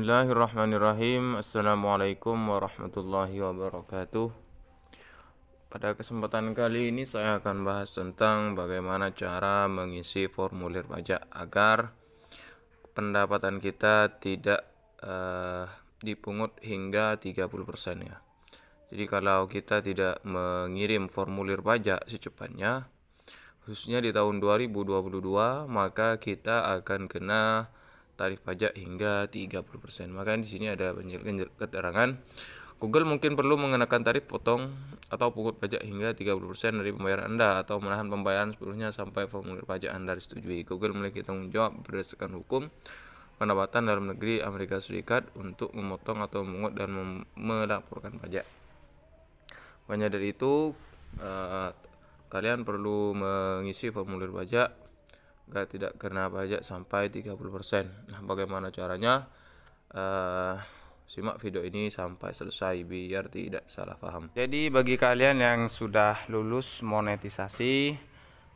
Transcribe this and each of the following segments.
Bismillahirrahmanirrahim. Assalamualaikum warahmatullahi wabarakatuh. Pada kesempatan kali ini saya akan bahas tentang bagaimana cara mengisi formulir pajak agar pendapatan kita tidak dipungut hingga 30% ya. Jadi kalau kita tidak mengirim formulir pajak secepatnya, khususnya di tahun 2022, maka kita akan kena tarif pajak hingga 30%. Maka di sini ada keterangan Google mungkin perlu mengenakan tarif potong atau pungut pajak hingga 30% dari pembayaran Anda atau menahan pembayaran sepenuhnya sampai formulir pajak Anda disetujui. Google memiliki tanggung jawab berdasarkan hukum pendapatan dalam negeri Amerika Serikat untuk memotong atau memungut dan melaporkan pajak. Makanya dari itu kalian perlu mengisi formulir pajak agar tidak kena pajak sampai 30%. Nah, bagaimana caranya? Simak video ini sampai selesai biar tidak salah paham. Jadi bagi kalian yang sudah lulus monetisasi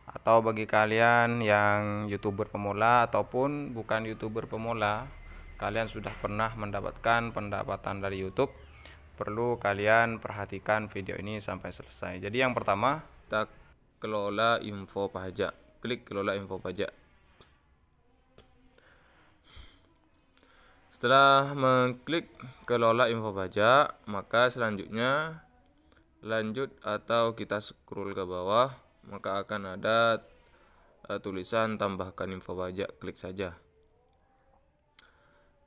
atau bagi kalian yang YouTuber pemula ataupun bukan YouTuber pemula, kalian sudah pernah mendapatkan pendapatan dari YouTube, perlu kalian perhatikan video ini sampai selesai. Jadi yang pertama, kita kelola info pajak. Klik kelola info pajak. Setelah mengklik kelola info pajak, maka selanjutnya lanjut atau kita scroll ke bawah, maka akan ada tulisan tambahkan info pajak. Klik saja.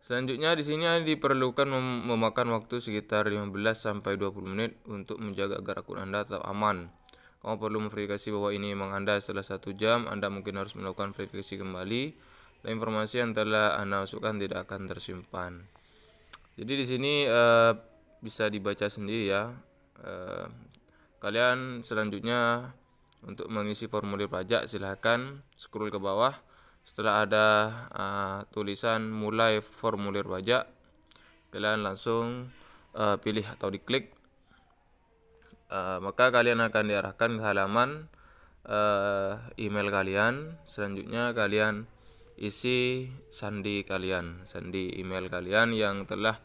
Selanjutnya di sini diperlukan memakan waktu sekitar 15 sampai 20 menit untuk menjaga agar akun Anda tetap aman. Kamu perlu memverifikasi bahwa ini memang Anda. Setelah 1 jam, Anda mungkin harus melakukan verifikasi kembali. Dan informasi yang telah Anda masukkan tidak akan tersimpan. Jadi di sini bisa dibaca sendiri ya. Kalian selanjutnya untuk mengisi formulir pajak silahkan scroll ke bawah. Setelah ada tulisan mulai formulir pajak, kalian langsung pilih atau diklik. Maka kalian akan diarahkan ke halaman email kalian. Selanjutnya kalian isi sandi email kalian yang telah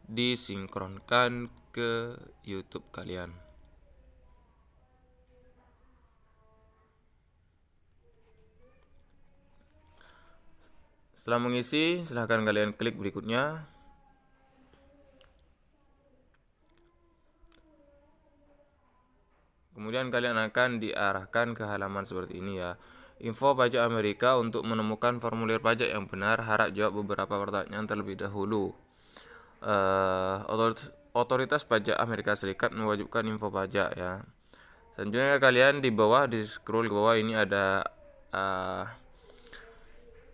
disinkronkan ke YouTube kalian. Setelah mengisi, silahkan kalian klik berikutnya. Kemudian kalian akan diarahkan ke halaman seperti ini ya. Info pajak Amerika. Untuk menemukan formulir pajak yang benar, harap jawab beberapa pertanyaan terlebih dahulu. Otoritas pajak Amerika Serikat mewajibkan info pajak ya. Selanjutnya kalian di bawah, di scroll ke bawah, ini ada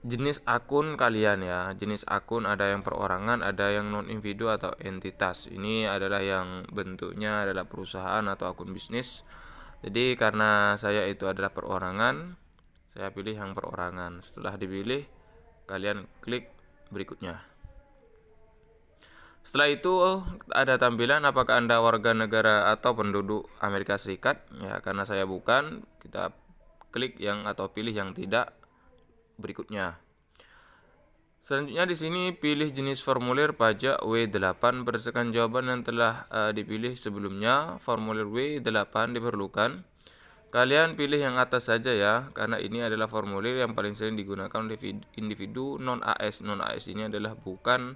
jenis akun kalian ya. Jenis akun ada yang perorangan, ada yang non individu atau entitas. Ini adalah yang bentuknya adalah perusahaan atau akun bisnis. Jadi karena saya itu adalah perorangan, saya pilih yang perorangan. Setelah dipilih, kalian klik berikutnya. Setelah itu ada tampilan apakah Anda warga negara atau penduduk Amerika Serikat. Ya, karena saya bukan, kita klik yang atau pilih yang tidak berikutnya. Selanjutnya di sini pilih jenis formulir pajak W8 berdasarkan jawaban yang telah dipilih sebelumnya. Formulir W8 diperlukan. Kalian pilih yang atas saja ya, karena ini adalah formulir yang paling sering digunakan oleh individu non-AS. Non-AS ini adalah bukan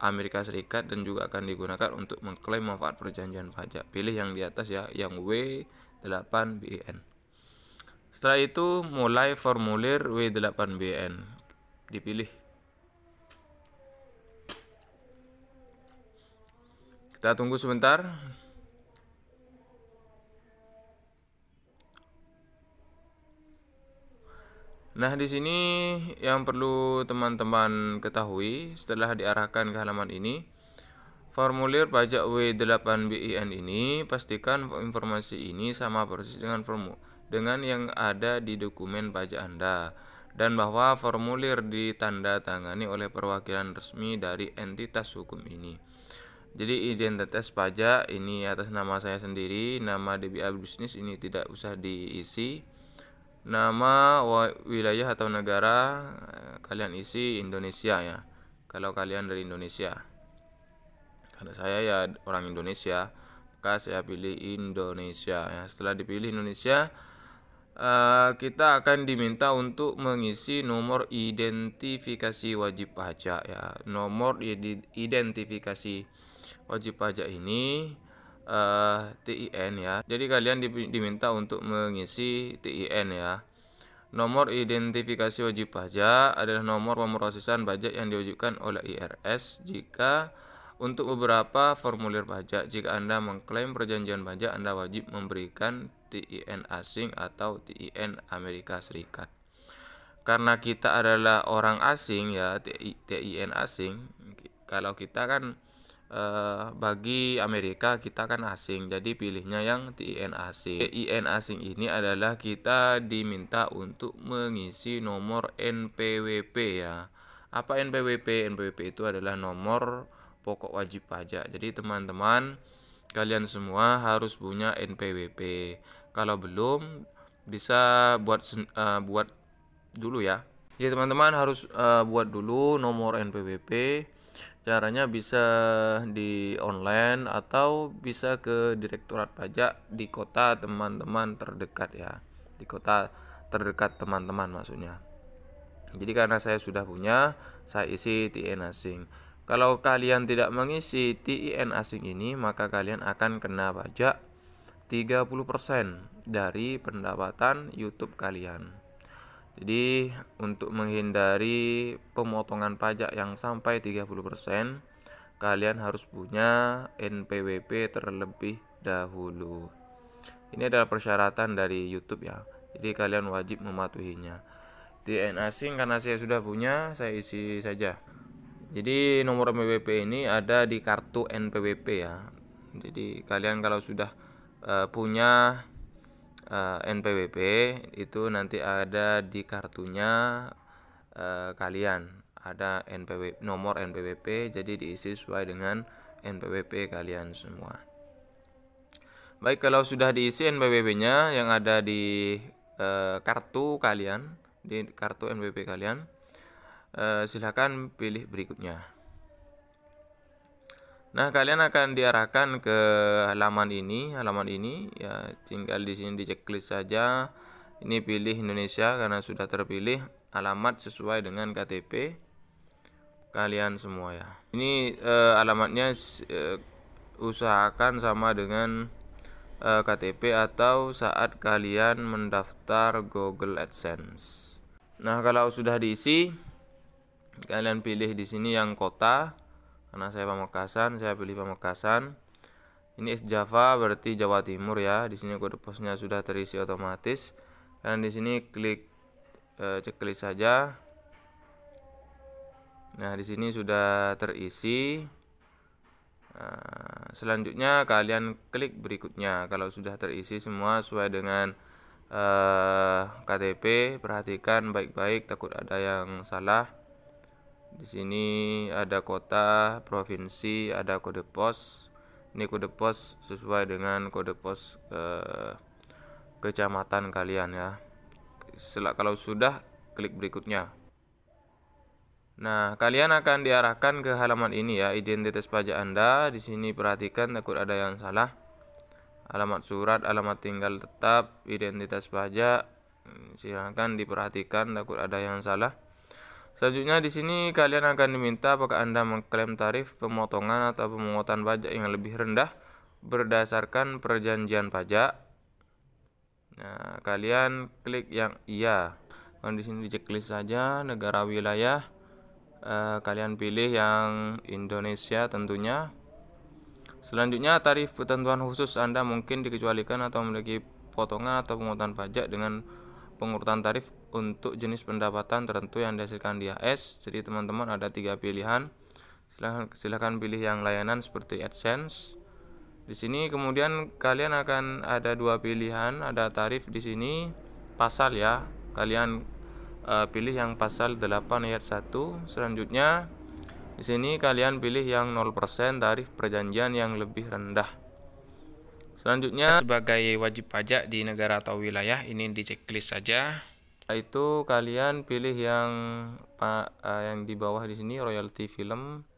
Amerika Serikat dan juga akan digunakan untuk mengklaim manfaat perjanjian pajak. Pilih yang di atas ya, yang W8BN. Setelah itu mulai formulir W8BN. Dipilih. Kita tunggu sebentar. Nah, di sini yang perlu teman-teman ketahui setelah diarahkan ke halaman ini, formulir pajak W8BIN ini pastikan informasi ini sama persis dengan yang ada di dokumen pajak Anda dan bahwa formulir ditandatangani oleh perwakilan resmi dari entitas hukum ini. Jadi identitas pajak ini atas nama saya sendiri, nama DBA bisnis ini tidak usah diisi. Nama wilayah atau negara kalian isi Indonesia ya. kalau kalian dari Indonesia. Karena saya ya orang Indonesia, maka saya pilih Indonesia ya. Setelah dipilih Indonesia, kita akan diminta untuk mengisi nomor identifikasi wajib pajak ya. Nomor identifikasi wajib pajak ini TIN ya. Jadi kalian diminta untuk mengisi TIN ya. Nomor identifikasi wajib pajak adalah nomor pemrosesan pajak yang diwajibkan oleh IRS jika untuk beberapa formulir pajak. Jika Anda mengklaim perjanjian pajak, Anda wajib memberikan TIN asing atau TIN Amerika Serikat. Karena kita adalah orang asing ya, TIN asing. Kalau kita kan bagi Amerika kita kan asing, jadi pilihnya yang TIN asing. TIN asing ini adalah kita diminta untuk mengisi nomor NPWP ya. Apa NPWP? NPWP itu adalah nomor pokok wajib pajak. Jadi teman-teman kalian semua harus punya NPWP. Kalau belum bisa buat dulu ya. Jadi teman-teman harus buat dulu nomor NPWP. Caranya bisa di online atau bisa ke Direktorat Pajak di kota teman-teman terdekat ya. Di kota terdekat teman-teman maksudnya. Jadi karena saya sudah punya, saya isi TIN asing. Kalau kalian tidak mengisi TIN asing ini, maka kalian akan kena pajak 30% dari pendapatan YouTube kalian. Jadi untuk menghindari pemotongan pajak yang sampai 30%, kalian harus punya NPWP terlebih dahulu. Ini adalah persyaratan dari YouTube ya. Jadi kalian wajib mematuhinya. TIN asing karena saya sudah punya, saya isi saja. Jadi nomor NPWP ini ada di kartu NPWP ya. Jadi kalian kalau sudah punya NPWP itu nanti ada di kartunya kalian ada nomor NPWP, jadi diisi sesuai dengan NPWP kalian semua. Baik, kalau sudah diisi NPWP-nya yang ada di kartu kalian, di kartu NPWP kalian, silakan pilih berikutnya. Nah, kalian akan diarahkan ke halaman ini ya, tinggal di sini di checklist saja. Ini pilih Indonesia karena sudah terpilih, alamat sesuai dengan KTP kalian semua ya. Ini alamatnya usahakan sama dengan KTP atau saat kalian mendaftar Google AdSense. Nah, kalau sudah diisi, kalian pilih di sini yang kota. Karena saya Pamekasan, saya pilih Pamekasan. Ini East Java berarti Jawa Timur ya. Di sini kode posnya sudah terisi otomatis. Dan di sini klik checklist saja. Nah, di sini sudah terisi. Selanjutnya kalian klik berikutnya. Kalau sudah terisi semua sesuai dengan KTP, perhatikan baik-baik takut ada yang salah. Di sini ada kota, provinsi, ada kode pos. Ini kode pos sesuai dengan kode pos kecamatan kalian ya. Kalau sudah, klik berikutnya. Nah, kalian akan diarahkan ke halaman ini ya, identitas pajak Anda. Di sini perhatikan takut ada yang salah. Alamat surat, alamat tinggal tetap, identitas pajak. Silakan diperhatikan takut ada yang salah. Selanjutnya di sini kalian akan diminta apakah Anda mengklaim tarif pemotongan atau pemungutan pajak yang lebih rendah berdasarkan perjanjian pajak. Nah, kalian klik yang iya. Kalau di sini di checklist saja negara wilayah. Kalian pilih yang Indonesia tentunya. Selanjutnya tarif ketentuan khusus Anda mungkin dikecualikan atau memiliki potongan atau pemungutan pajak dengan pengurutan tarif untuk jenis pendapatan tertentu yang dihasilkan di AS. Jadi teman-teman ada 3 pilihan. Silahkan pilih yang layanan seperti AdSense. Di sini kemudian kalian akan ada 2 pilihan, ada tarif di sini pasal ya. Kalian pilih yang pasal 8 ayat 1. Selanjutnya di sini kalian pilih yang 0% tarif perjanjian yang lebih rendah. Selanjutnya sebagai wajib pajak di negara atau wilayah ini di checklist saja. Itu kalian pilih yang di bawah di sini, royalti film.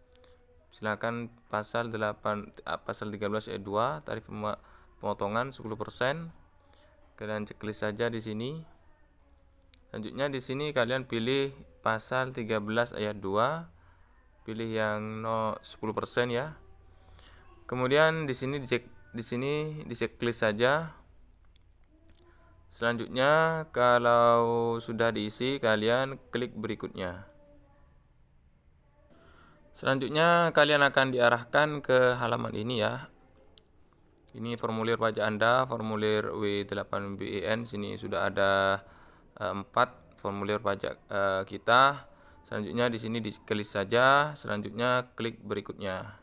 Silakan pasal 13 ayat 2, tarif pemotongan 10%. Kalian checklist saja di sini. Selanjutnya di sini kalian pilih pasal 13 ayat 2, pilih yang 10% ya. Kemudian di sini di checklist saja. Selanjutnya kalau sudah diisi, kalian klik berikutnya. Selanjutnya kalian akan diarahkan ke halaman ini ya. Ini formulir pajak Anda, formulir W8BEN. Sini sudah ada 4 formulir pajak kita. Selanjutnya di sini diklik saja. Selanjutnya klik berikutnya.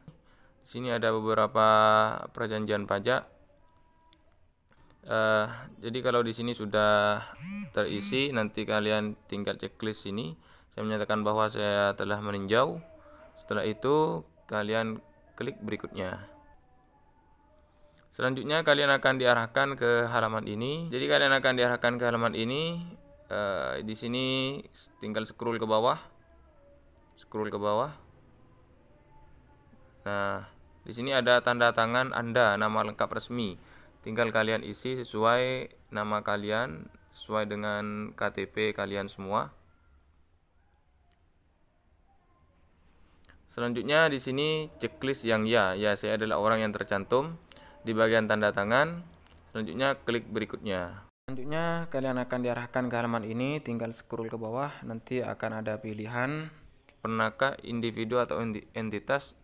Di sini ada beberapa perjanjian pajak. Jadi kalau di sini sudah terisi, nanti kalian tinggal checklist sini. Saya menyatakan bahwa saya telah meninjau. Setelah itu kalian klik berikutnya. Selanjutnya kalian akan diarahkan ke halaman ini. Jadi kalian akan diarahkan ke halaman ini. Di sini tinggal scroll ke bawah. Nah, di sini ada tanda tangan Anda, nama lengkap resmi. Tinggal kalian isi sesuai nama kalian, sesuai dengan KTP kalian semua. Selanjutnya di sini checklist yang ya, saya adalah orang yang tercantum di bagian tanda tangan. Selanjutnya klik berikutnya. Selanjutnya kalian akan diarahkan ke halaman ini, tinggal scroll ke bawah, nanti akan ada pilihan pernahkah individu atau entitas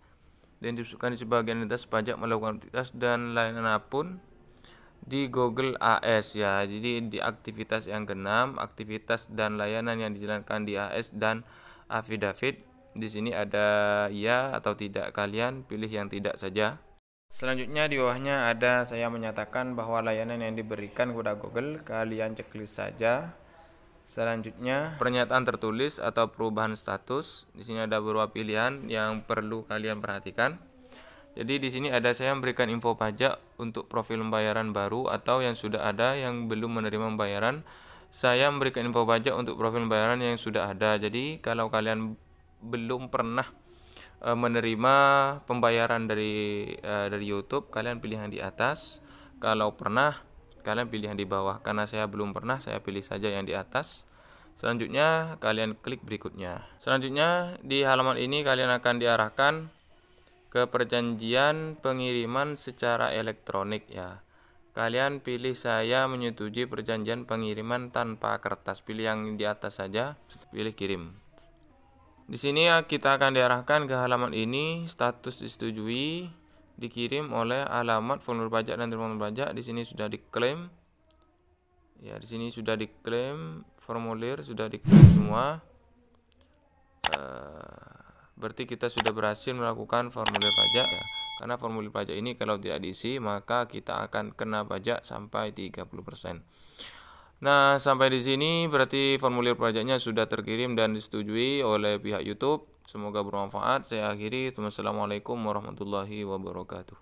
diinstruksikan di sebagian entitas pajak melakukan aktivitas dan layanan apapun di Google AS ya. Jadi di aktivitas yang keenam, aktivitas dan layanan yang dijalankan di AS dan affidavit. Di sini ada ya atau tidak, kalian pilih yang tidak saja. Selanjutnya di bawahnya ada saya menyatakan bahwa layanan yang diberikan kepada Google, kalian checklist saja. Selanjutnya pernyataan tertulis atau perubahan status. Di sini ada beberapa pilihan yang perlu kalian perhatikan. Jadi di sini ada saya memberikan info pajak untuk profil pembayaran baru atau yang sudah ada yang belum menerima pembayaran. Saya memberikan info pajak untuk profil pembayaran yang sudah ada. Jadi kalau kalian belum pernah menerima pembayaran dari YouTube, kalian pilih yang di atas. Kalau pernah, kalian pilih yang di bawah. Karena saya belum pernah, saya pilih saja yang di atas. Selanjutnya kalian klik berikutnya. Selanjutnya di halaman ini kalian akan diarahkan ke perjanjian pengiriman secara elektronik ya. Kalian pilih saya menyetujui perjanjian pengiriman tanpa kertas. Pilih yang di atas saja, pilih kirim. Di sini kita akan diarahkan ke halaman ini, status disetujui, dikirim oleh alamat formulir pajak dan terima pajak. Di sini sudah diklaim. Ya, di sini sudah diklaim, formulir sudah diklaim semua. Berarti kita sudah berhasil melakukan formulir pajak ya. Karena formulir pajak ini kalau tidak diisi, maka kita akan kena pajak sampai 30%. Nah, sampai di sini berarti formulir pajaknya sudah terkirim dan disetujui oleh pihak YouTube. Semoga bermanfaat. Saya akhiri. Wassalamualaikum warahmatullahi wabarakatuh.